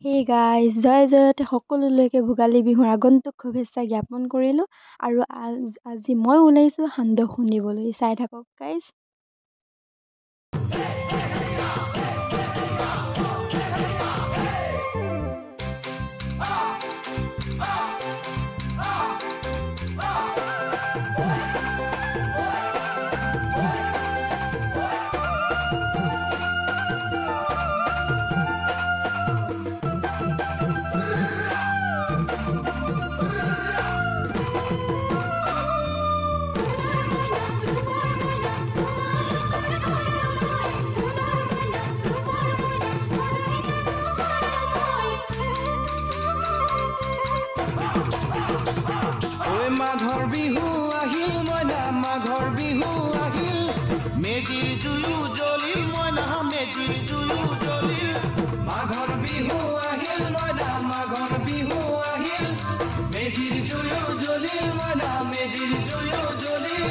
Hey guys জয় জয়তে সকলোলৈকে ভোগালী বিহুৰ আগন্তুক শুভেচ্ছা জ্ঞাপন কৰিলোঁ আৰু আজি মই ওলাইছোঁ সান্দহ খুন্দিবলৈ চাই থাকক গাইজ। মাঘৰ বিহু আহিল মইনা মাঘৰ বিহু আহিল মেজিৰ জুয়ো জ্বলিল মইনা মেজিৰ জুয়ো জ্বলিল মাঘৰ বিহু আহিল মইনা মাঘৰ বিহু আহিল মেজিৰ জুয়ো জ্বলিল মইনা মেজিৰ জুয়ো জ্বলিল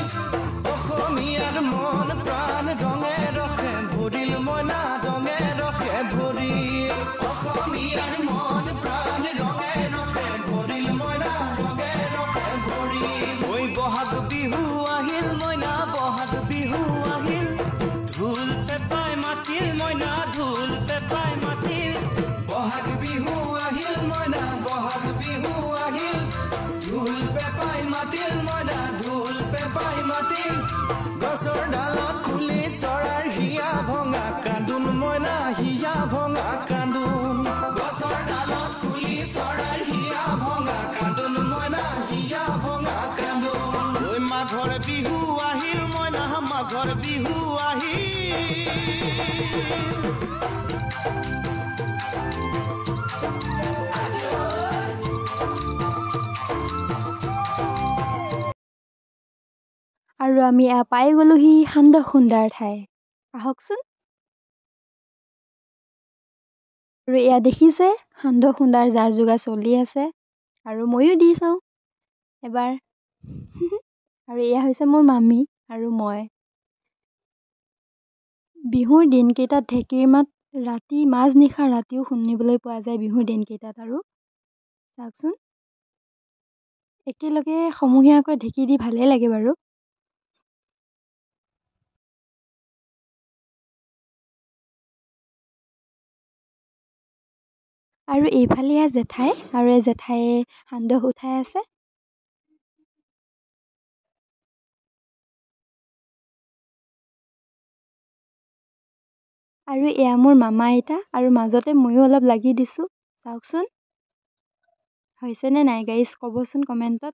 অসমীয়াৰ মন প্ৰাণ ৰঙে ৰসে ভৰিল মইনা ৰঙে ৰসে ভৰিল অসমীয়াৰ মন প্ৰাণ ৰঙে ৰসে ভৰিল মইনা ৰঙে ৰসে ঐ বহাগ বিহু আহিল মইনা বহাগ বিহু আহিল ঢোল পেপাই মাতিল মইনা ঢোল পেপাই মাতিল বহাগ বিহু আহিল মইনা বহাগ বিহু আহিল ঢোল পেপাই মাতিল মইনা ঢোল পেপাই মাতিল গছৰ ডালত খুলি চৰাৰ হিয়া ভঙা কান্দোন মইনা হিয়া ভঙা কান্দোন গছৰ ডালত খুলি চৰাৰ হিয়া ভঙা কান্দোন মইনা হিয়া ভঙা মাঘৰ বিহু আহিল মইনা মাঘৰ বিহু আহিল আৰু আমি পাই গলোহি সান্দহ খুন্দাৰ ঠাই। আহকচোন। আৰু এয়া দেখিছে সান্দহ খুন্দাৰ যাৰ যোগাৰ চলি আছে আৰু ময়ো দি চাওঁ এবাৰ আৰু এয়া হৈছে মোৰ মামী আৰু মই। বিহুৰ দিনকেইটাত ঢেঁকীৰ মাত ৰাতি মাজনিশা ৰাতিও শুনিবলৈ পোৱা যায় বিহুৰ দিনকেইটাত। আৰু চাওকচোন একেলগে সমূহীয়াকৈ ঢেঁকী দি ভালেই লাগে বাৰু। আৰু এইফালে জেঠাই আৰু এই জেঠাইয়ে সান্দহ উঠাই আছে। আৰু এয়া মোৰ মামা আইতা আৰু মাজতে ময়ো অলপ লাগি দিছোঁ। চাওকচোন হৈছেনে নাই গাইজ ক'বচোন কমেণ্টত।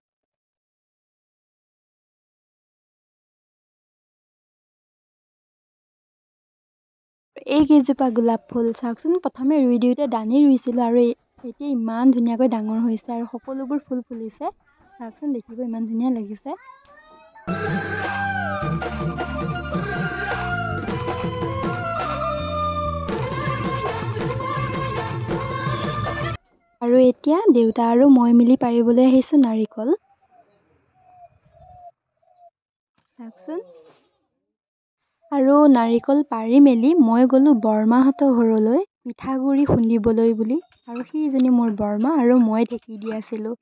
এই কেইজোপা গোলাপ ফুল চাওকচোন প্ৰথমে ৰুই দিওঁতে দানি ৰুইছিলোঁ আৰু এতিয়া ইমান ধুনীয়াকৈ ডাঙৰ হৈছে আৰু সকলোবোৰ ফুল ফুলিছে। চাওকচোন দেখিব ইমান ধুনীয়া লাগিছে। আৰু এতিয়া দেউতা আৰু মই মিলি পাৰিবলৈ আহিছোঁ নাৰিকল। চাওকচোন আৰু নাৰিকল পাৰি মেলি মই গ'লোঁ বৰমাহঁতৰ ঘৰলৈ পিঠাগুড়ি খুন্দিবলৈ বুলি। আৰু সিজনী মোৰ বৰমা আৰু মই ঢেঁকী দি আছিলোঁ।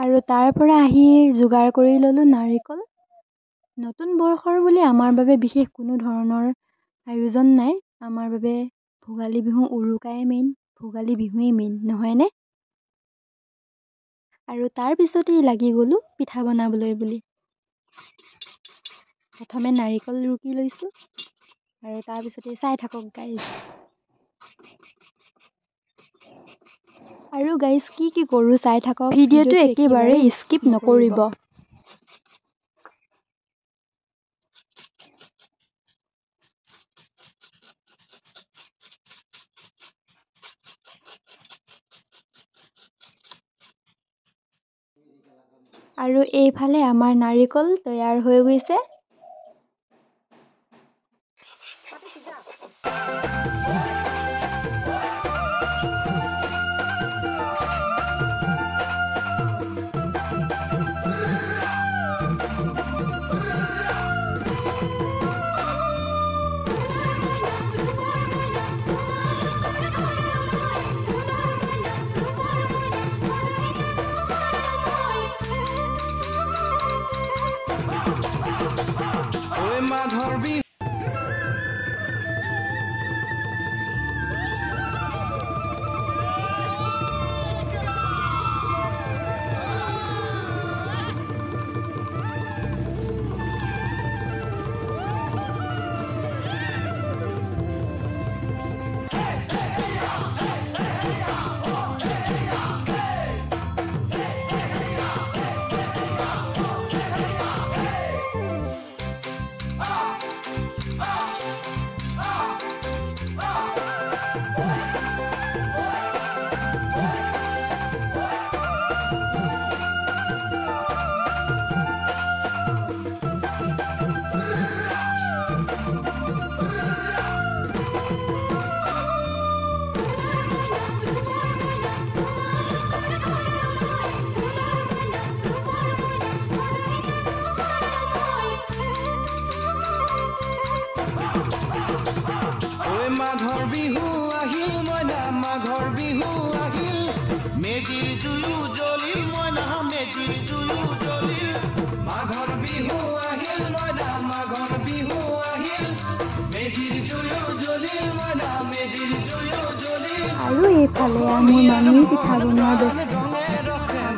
আৰু তাৰ পৰা আহি যোগাৰ কৰি ল'লোঁ নাৰিকল। নতুন বৰ্ষৰ বুলি আমাৰ বাবে বিশেষ কোনো ধৰণৰ আয়োজন নাই। আমাৰ বাবে ভোগালী বিহু উৰুকাই মেইন, ভোগালী বিহুৱেই মেইন নহয়নে? আৰু তাৰ পিছতেই লাগি গ'লোঁ পিঠা বনাবলৈ বুলি। প্ৰথমে নাৰিকল ৰুকি লৈছোঁ আৰু তাৰপিছতে চাই থাকক গাইজ। আৰু গাইজ কি কৰোঁ চাই থাকক, ভিডিঅ'টো একেবাৰে স্কিপ নকৰিব। আৰু এইফালে আমাৰ নাৰিকল তৈয়াৰ হৈ গৈছে। ঐ মাঘৰ বিহু আহিল মইনা, মাঘৰ বিহু আহিল, মেজিৰ জুয়ো জ্বলিল মইনা, মেজিৰ জুয়ো জ্বলিল। মাঘৰ বিহু আহিল মইনা, মাঘৰ বিহু আহিল, মেজিৰ জুয়ো জ্বলিল মইনা, মেজিৰ জুয়ো জ্বলিল। আৰু এইফালে মোৰ মামী পিঠা বনোৱাৰ ব্যস্ত।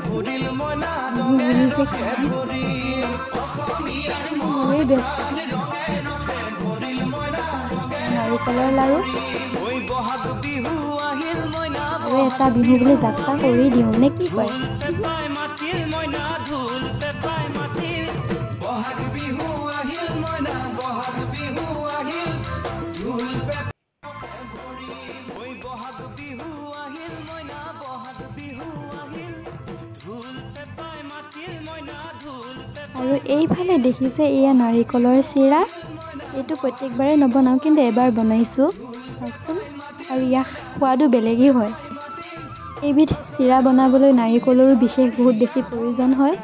ভৰিল মইনা ৰঙে ৰঙে ভৰিল, অসমীয়াৰ মন প্ৰাণ ৰঙে ৰঙে ভৰিল মইনা ৰঙে নাৰিকলৰ লাৰু বহাগ বিহু আহিল মইনা, আৰু এটা বিহু বুলি যাত্ৰা কৰি দিওঁ নে কি কয়? পেপাই মাতিল মইনা, ঢোল পেপাই মাতিল। বহাগ বিহু আহিল মইনা, বহাগ বিহু আহিল, ঢোল পেপাই বহাগ বিহু আহিল মইনা, বহাগ বিহু আহিল, ঢোল পেপাই মাতিল মইনা, ঢোল পেপাই। আৰু এইফালে দেখিছে এয়া নাৰিকলৰ চিৰা। এইটো প্ৰত্যেকবাৰে নবনাওঁ, কিন্তু এবাৰ বনাইছোঁ চাওকচোন। আৰু ইয়াৰ সোৱাদো বেলেগেই হয়। এইবিধ চিৰা বনাবলৈ নাৰিকলৰো বিশেষ বহুত বেছি প্ৰয়োজন হয়,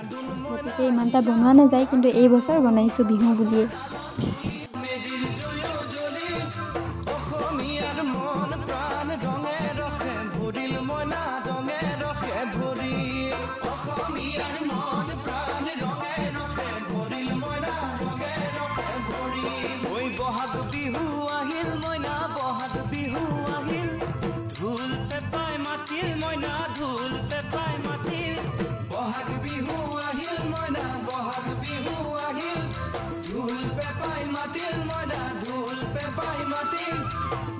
গতিকে ইমান এটা বনোৱা নাযায়, কিন্তু এই বছৰ বনাইছোঁ বিহু বুলিয়ে। অসমীয়াৰ মন প্ৰাণ ৰঙে ৰঙে ভৰিল মইনা, ৰঙে ৰঙে ভৰিল, অসমীয়াৰ মন প্ৰাণ ৰঙে ৰঙে ভৰিল মইনা, ৰঙে ৰঙে ভৰিল। বহাগ বিহু আহিল মইনা, বহাগ বিহু আহিল, ঢোল পেপাই মাতিল মইনা, ঢোল পেপাই মাতিল। বহাগ বিহু আহিল মইনা, বহাগ বিহু আহিল, ঢোল পেপাই মাতিল মইনা, ঢোল পেপাই মাতিল।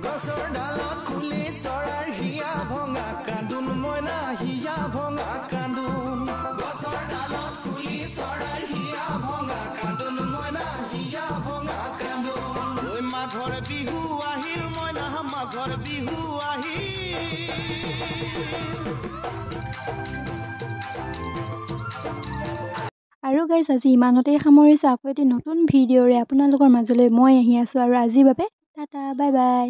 গছৰ ডালত খুলি চৰাৰ হিয়া ভঙা কান্দোন মইনা, হিয়া ভঙা কান্দোন। গছৰ ডালত খুলি চৰাৰ হিয়া ভঙা কান্দোন মইনা, হিয়া ভঙা কান্দোন। ঐ মাঘৰ বিহু আহিল মইনা, মাঘৰ বিহু আহিল। আৰু গাইজ আজি ইমানতেই সামৰিছোঁ। আকৌ এটি নতুন ভিডিঅ'ৰে আপোনালোকৰ মাজলৈ মই আহি আছোঁ। আৰু আজিৰ বাবে টাটা, বাই বাই।